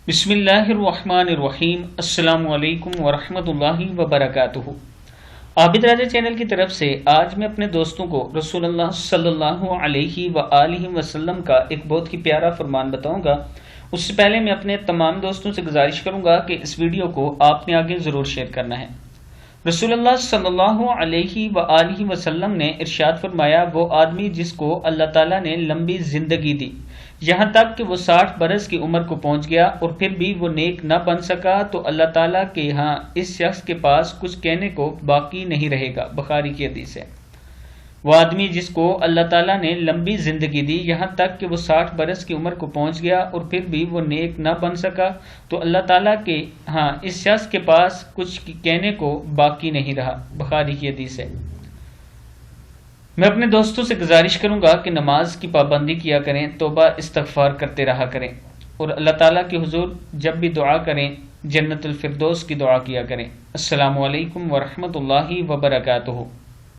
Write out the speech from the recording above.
بسم اللہ الرحمن الرحیم۔ السلام علیکم ورحمۃ اللہ وبرکاتہ۔ عابد راجہ چینل کی طرف سے آج میں اپنے دوستوں کو رسول اللہ صلی اللہ علیہ وآلہ وسلم کا ایک بہت ہی پیارا فرمان بتاؤں گا۔ اس سے پہلے میں اپنے تمام دوستوں سے گزارش کروں گا کہ اس ویڈیو کو آپ نے آگے ضرور شیئر کرنا ہے۔ رسول اللہ صلی اللہ علیہ وآلہ وسلم نے ارشاد فرمایا، وہ آدمی جس کو اللہ تعالیٰ نے لمبی زندگی دی یہاں تک کہ وہ 60 برس کی عمر کو پہنچ گیا اور پھر بھی وہ نیک نہ بن سکا، تو اللہ تعالیٰ کے ہاں اس شخص کے پاس کچھ کہنے کو باقی نہیں رہے گا۔ بخاری کی حدیث ہے۔ وہ آدمی جس کو اللہ تعالیٰ نے لمبی زندگی دی یہاں تک کہ وہ 60 برس کی عمر کو پہنچ گیا اور پھر بھی وہ نیک نہ بن سکا، تو اللہ تعالیٰ کے ہاں اس شخص کے پاس کچھ کہنے کو باقی نہیں رہا۔ بخاری کی حدیث ہے۔ میں اپنے دوستوں سے گزارش کروں گا کہ نماز کی پابندی کیا کریں، توبہ استغفار کرتے رہا کریں، اور اللہ تعالیٰ کے حضور جب بھی دعا کریں جنت الفردوس کی دعا کیا کریں۔ السلام علیکم ورحمۃ اللہ وبرکاتہ۔